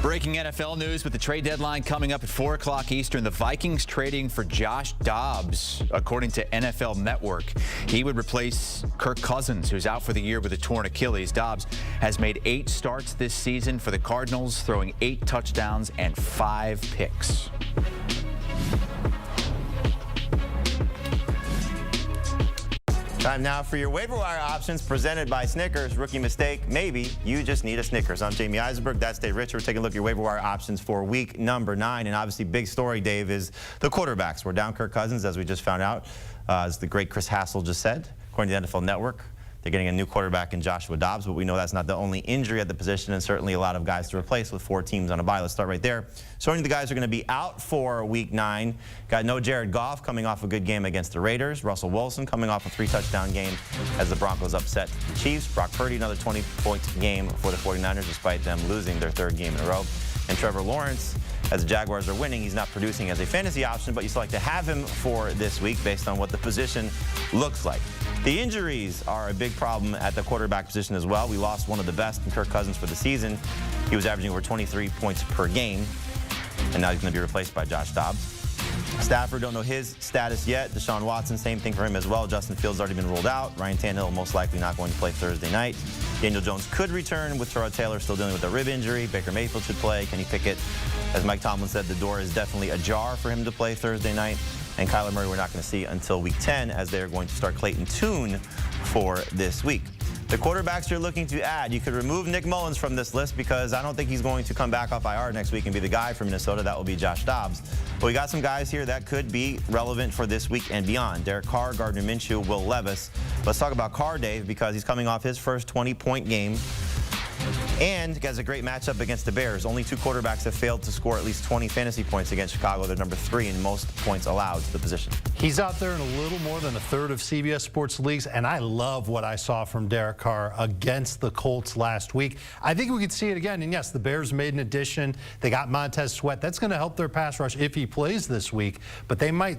Breaking NFL news with the trade deadline coming up at 4 o'clock Eastern. The Vikings trading for Josh Dobbs, according to NFL Network. He would replace Kirk Cousins, who's out for the year with a torn Achilles. Dobbs has made 8 starts this season for the Cardinals, throwing 8 touchdowns and 5 picks. Time now for your waiver wire options presented by Snickers. Rookie mistake, maybe you just need a Snickers. I'm Jamie Eisenberg. That's Dave Richard. We're taking a look at your waiver wire options for week number 9. And obviously, big story, Dave, is the quarterbacks. We're down Kirk Cousins, as we just found out, as the great Chris Hassel just said, according to the NFL Network. They're getting a new quarterback in Joshua Dobbs, but we know that's not the only injury at the position, and certainly a lot of guys to replace with 4 teams on a bye. Let's start right there. So the guys are going to be out for week 9. Got no Jared Goff coming off a good game against the Raiders. Russell Wilson coming off a 3-touchdown game as the Broncos upset the Chiefs. Brock Purdy, another 20-point game for the 49ers, despite them losing their 3rd game in a row. And Trevor Lawrence, as the Jaguars are winning, he's not producing as a fantasy option, but you still like to have him for this week based on what the position looks like. The injuries are a big problem at the quarterback position as well. We lost one of the best in Kirk Cousins for the season. He was averaging over 23 points per game, and now he's going to be replaced by Josh Dobbs. Stafford, don't know his status yet. Deshaun Watson, same thing for him as well. Justin Fields already been ruled out. Ryan Tannehill most likely not going to play Thursday night. Daniel Jones could return with Tyrod Taylor still dealing with a rib injury. Baker Mayfield should play. Kenny Pickett, as Mike Tomlin said, the door is definitely ajar for him to play Thursday night. And Kyler Murray we're not going to see until week 10, as they're going to start Clayton Tune for this week. The quarterbacks you're looking to add, you could remove Nick Mullins from this list because I don't think he's going to come back off IR next week and be the guy for Minnesota. That will be Josh Dobbs. But we got some guys here that could be relevant for this week and beyond. Derek Carr, Gardner Minshew, Will Levis. Let's talk about Carr, Dave, because he's coming off his first 20-point game. And has a great matchup against the Bears. Only 2 quarterbacks have failed to score at least 20 fantasy points against Chicago. They're number 3 in most points allowed to the position. He's out there in a little more than a third of CBS Sports leagues, and I love what I saw from Derek Carr against the Colts last week. I think we could see it again. And yes, the Bears made an addition. They got Montez Sweat. That's going to help their pass rush if he plays this week, but they might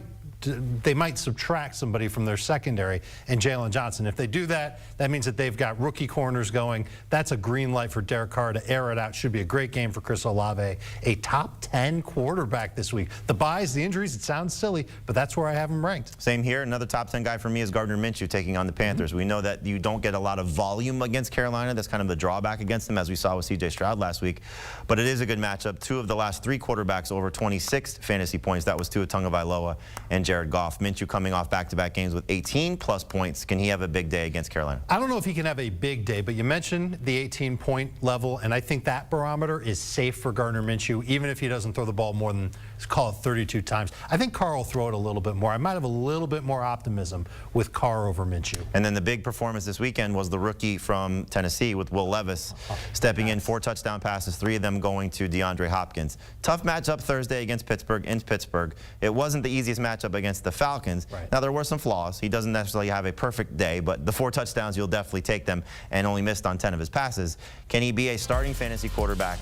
subtract somebody from their secondary and Jalen Johnson. If they do that, that means that they've got rookie corners going. That's a green light for Derek Carr to air it out. Should be a great game for Chris Olave, a top 10 quarterback this week. The buys, the injuries, it sounds silly, but that's where I have him ranked. Same here. Another top 10 guy for me is Gardner Minshew taking on the Panthers. We know that you don't get a lot of volume against Carolina. That's kind of the drawback against them, as we saw with C.J. Stroud last week. But it is a good matchup. 2 of the last 3 quarterbacks over 26 fantasy points. That was Tua Tagovailoa and Jared Goff. Minshew coming off back-to-back games with 18-plus points. Can he have a big day against Carolina? I don't know if he can have a big day, but you mentioned the 18-point level, and I think that barometer is safe for Gardner Minshew, even if he doesn't throw the ball more than, call it 32 times. I think Carr will throw it a little bit more. I might have a little bit more optimism with Carr over Minshew. And then the big performance this weekend was the rookie from Tennessee with Will Levis stepping in, 4 touchdown passes, 3 of them going to DeAndre Hopkins. Tough matchup Thursday against Pittsburgh in Pittsburgh. It wasn't the easiest matchup against the Falcons. Right. Now, there were some flaws. He doesn't necessarily have a perfect day, but the 4 touchdowns, you'll definitely take them, and only missed on 10 of his passes. Can he be a starting fantasy quarterback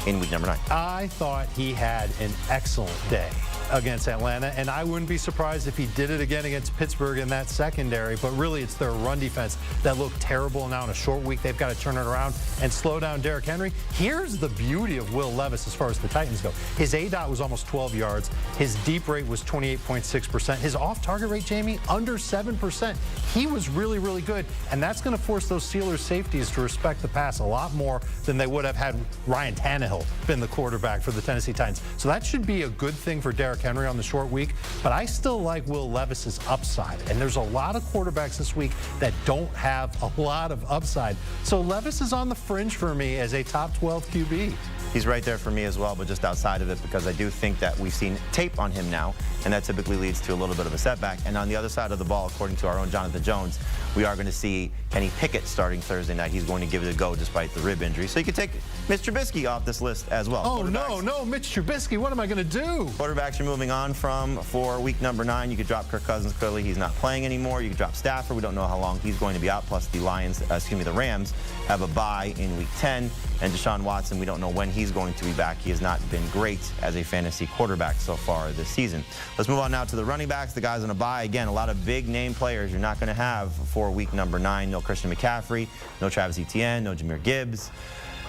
in week number 9? I thought he had an excellent day against Atlanta, and I wouldn't be surprised if he did it again against Pittsburgh in that secondary, but really it's their run defense that looked terrible. Now in a short week they've got to turn it around and slow down Derrick Henry. Here's the beauty of Will Levis as far as the Titans go. His ADOT was almost 12 yards. His deep rate was 28.6%. His off-target rate, Jamie, under 7%. He was really, really good, and that's going to force those Steelers safeties to respect the pass a lot more than they would have had Ryan Tannehill been the quarterback for the Tennessee Titans. So that should be a good thing for Derrick Henry on the short week, but I still like Will Levis's upside, and there's a lot of quarterbacks this week that don't have a lot of upside. So Levis is on the fringe for me as a top 12 QB. He's right there for me as well, but just outside of it, because I do think that we've seen tape on him now, and that typically leads to a little bit of a setback. And on the other side of the ball, according to our own Jonathan Jones, we are going to see Kenny Pickett starting Thursday night. He's going to give it a go despite the rib injury. So you could take Mitch Trubisky off this list as well. Oh, no, Mitch Trubisky, what am I going to do? Quarterbacks you're moving on from for week number 9. You could drop Kirk Cousins. Clearly, he's not playing anymore. You could drop Stafford. We don't know how long he's going to be out. Plus, the Rams have a bye in week 10. And Deshaun Watson, we don't know when he's going to be back. He has not been great as a fantasy quarterback so far this season. Let's move on now to the running backs, the guys on a bye. Again, a lot of big name players you're not going to have for week number 9. No Christian McCaffrey, no Travis Etienne, no Jahmyr Gibbs.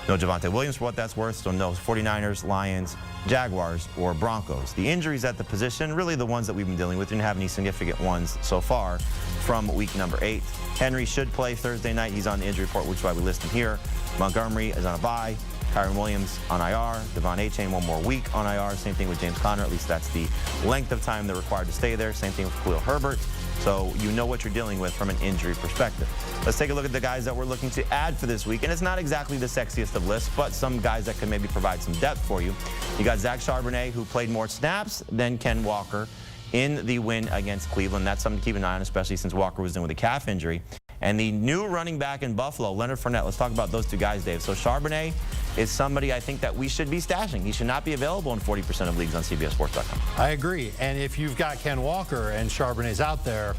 No Javonte Williams for what that's worth, so no 49ers, Lions, Jaguars, or Broncos. The injuries at the position, really the ones that we've been dealing with, didn't have any significant ones so far from week number 8. Henry should play Thursday night. He's on the injury report, which is why we list him here. Montgomery is on a bye. Kyron Williams on IR. Devon Achane 1 more week on IR. Same thing with James Conner. At least that's the length of time they're required to stay there. Same thing with Khalil Herbert. So you know what you're dealing with from an injury perspective. Let's take a look at the guys that we're looking to add for this week. And it's not exactly the sexiest of lists, but some guys that can maybe provide some depth for you. You got Zach Charbonnet, who played more snaps than Ken Walker in the win against Cleveland. That's something to keep an eye on, especially since Walker was in with a calf injury. And the new running back in Buffalo, Leonard Fournette. Let's talk about those two guys, Dave. So Charbonnet is somebody I think that we should be stashing. He should not be available in 40% of leagues on CBSSports.com. I agree. And if you've got Ken Walker and Charbonnet's out there,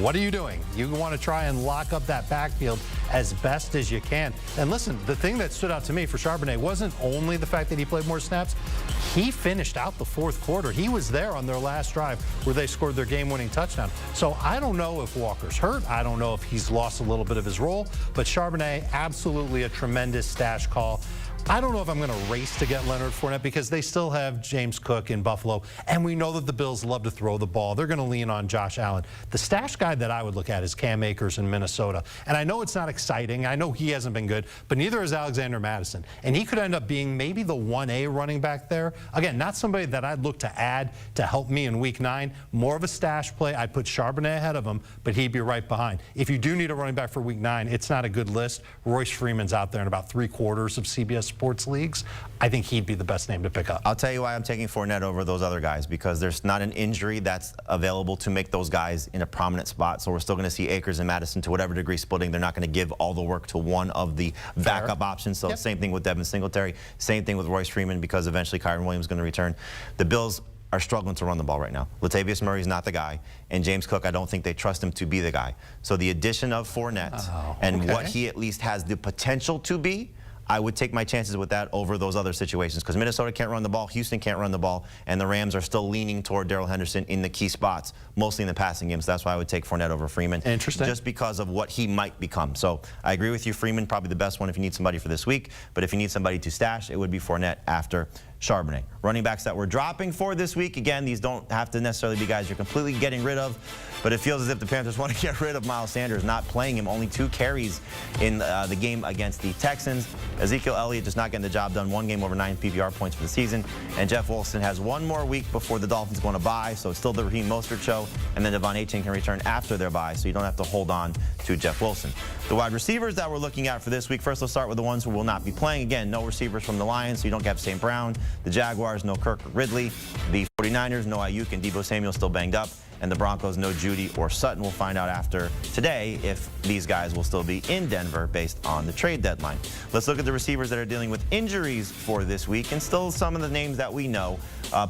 what are you doing? You want to try and lock up that backfield as best as you can. And listen, the thing that stood out to me for Charbonnet wasn't only the fact that he played more snaps. He finished out the fourth quarter. He was there on their last drive where they scored their game-winning touchdown. So I don't know if Walker's hurt. I don't know if he's lost a little bit of his role. But Charbonnet, absolutely a tremendous stash call. I don't know if I'm going to race to get Leonard Fournette because they still have James Cook in Buffalo, and we know that the Bills love to throw the ball. They're going to lean on Josh Allen. The stash guy that I would look at is Cam Akers in Minnesota. And I know it's not exciting. I know he hasn't been good, but neither is Alexander Mattison. And he could end up being maybe the 1A running back there. Again, not somebody that I'd look to add to help me in Week 9. More of a stash play. I'd put Charbonnet ahead of him, but he'd be right behind. If you do need a running back for Week 9, it's not a good list. Royce Freeman's out there in about 3/4 of CBS Sports leagues. I think he'd be the best name to pick up. I'll tell you why I'm taking Fournette over those other guys, because there's not an injury that's available to make those guys in a prominent spot. So we're still going to see Akers and Mattison to whatever degree splitting. They're not going to give all the work to one of the backup options. So same thing with Devin Singletary. Same thing with Royce Freeman, because eventually Kyron Williams is going to return. The Bills are struggling to run the ball right now. Latavius Murray's not the guy, and James Cook, I don't think they trust him to be the guy. So the addition of Fournette and what he at least has the potential to be, I would take my chances with that over those other situations, because Minnesota can't run the ball, Houston can't run the ball, and the Rams are still leaning toward Darrell Henderson in the key spots, mostly in the passing game. So that's why I would take Fournette over Freeman. Interesting. Just because of what he might become. So I agree with you, Freeman, probably the best one if you need somebody for this week. But if you need somebody to stash, it would be Fournette after Charbonnet. Running backs that we're dropping for this week, again, these don't have to necessarily be guys you're completely getting rid of, but it feels as if the Panthers want to get rid of Miles Sanders, not playing him. Only 2 carries in the game against the Texans. Ezekiel Elliott just not getting the job done. 1 game over 9 PPR points for the season. And Jeff Wilson has 1 more week before the Dolphins go on a bye, so it's still the Raheem Mostert show. And then Devon Achane can return after their bye, so you don't have to hold on to Jeff Wilson. The wide receivers that we're looking at for this week, first let's start with the ones who will not be playing. Again, no receivers from the Lions, so you don't have St. Brown. The Jaguars, no Kirk or Ridley. The 49ers, no Ayuk and Deebo Samuel still banged up. And the Broncos, no Judy or Sutton. We'll find out after today if these guys will still be in Denver based on the trade deadline. Let's look at the receivers that are dealing with injuries for this week, and still some of the names that we know.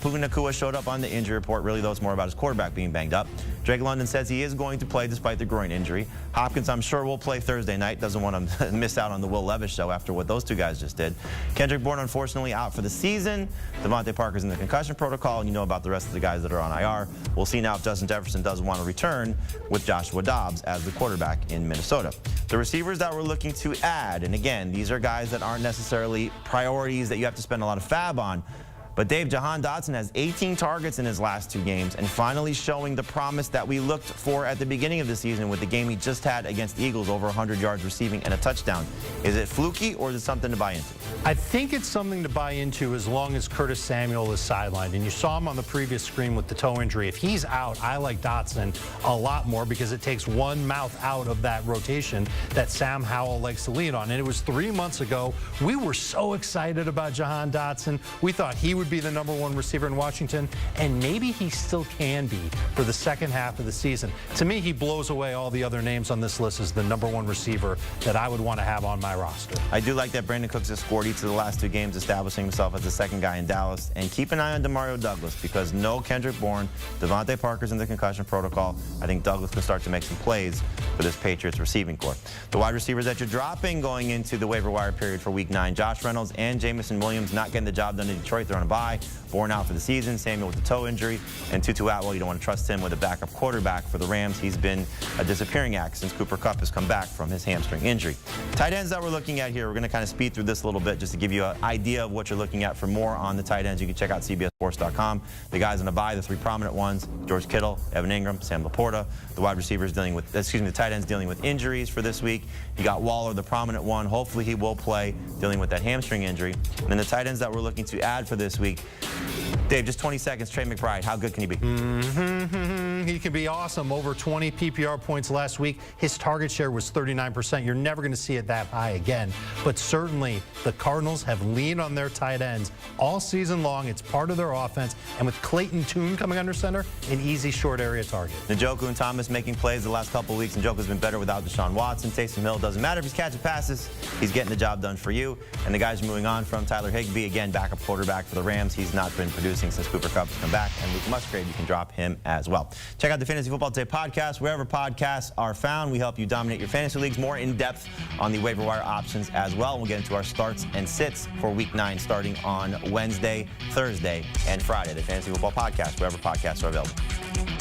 Puka Nacua showed up on the injury report. Really, though, it's more about his quarterback being banged up. Drake London says he is going to play despite the groin injury. Hopkins, I'm sure, will play Thursday night. Doesn't want to miss out on the Will Levis show after what those two guys just did. Kendrick Bourne, unfortunately, out for the season. Devontae Parker's in the concussion protocol, and you know about the rest of the guys that are on IR. We'll see now if Justin Jefferson does want to return with Joshua Dobbs as the quarterback in Minnesota. The receivers that we're looking to add, and again, these are guys that aren't necessarily priorities that you have to spend a lot of fab on. But Dave, Jahan Dotson has 18 targets in his last 2 games and finally showing the promise that we looked for at the beginning of the season with the game he just had against the Eagles, over 100 yards receiving and a touchdown. Is it fluky or is it something to buy into? I think it's something to buy into as long as Curtis Samuel is sidelined. And you saw him on the previous screen with the toe injury. If he's out, I like Dotson a lot more because it takes one mouth out of that rotation that Sam Howell likes to lead on. And it was 3 months ago. We were so excited about Jahan Dotson. We thought he would be the #1 receiver in Washington, and maybe he still can be for the second half of the season. To me, he blows away all the other names on this list as the #1 receiver that I would want to have on my roster. I do like that Brandon Cooks has scored each of the last 2 games, establishing himself as the second guy in Dallas. And keep an eye on Demario Douglas, because no Kendrick Bourne, Devontae Parker's in the concussion protocol. I think Douglas can start to make some plays for this Patriots receiving corps. The wide receivers that you're dropping going into the waiver wire period for Week 9, Josh Reynolds and Jamison Williams not getting the job done in Detroit. They're on a bye. Born out for the season. Samuel with the toe injury. And Tutu Atwell, you don't want to trust him with a backup quarterback for the Rams. He's been a disappearing act since Cooper Kupp has come back from his hamstring injury. Tight ends that we're looking at here, we're going to kind of speed through this a little bit just to give you an idea of what you're looking at. For more on the tight ends, you can check out CBSSports.com. The guys on the bye, the three prominent ones, George Kittle, Evan Ingram, Sam Laporta. The wide receivers dealing with, the tight ends dealing with injuries for this week. You got Waller, the prominent one. Hopefully he will play, dealing with that hamstring injury. And then the tight ends that we're looking to add for this week. Dave, just 20 seconds. Trey McBride, how good can he be? He can be awesome. Over 20 PPR points last week. His target share was 39%. You're never going to see it that high again. But certainly the Cardinals have leaned on their tight ends all season long. It's part of their offense. And with Clayton Tune coming under center, an easy short area target. Njoku and Thomas making plays the last couple of weeks. Njoku's been better without Deshaun Watson. Taysom Hill, doesn't matter if he's catching passes. He's getting the job done for you. And the guys are moving on from Tyler Higbee, again, backup quarterback for the Rams. He's not been producing since Cooper Kupp has come back. And Luke Musgrave, you can drop him as well. Check out the Fantasy Football Today podcast wherever podcasts are found. We help you dominate your fantasy leagues more in depth on the waiver wire options as well. We'll get into our starts and sits for Week 9 starting on Wednesday, Thursday, and Friday. The Fantasy Football Podcast, wherever podcasts are available.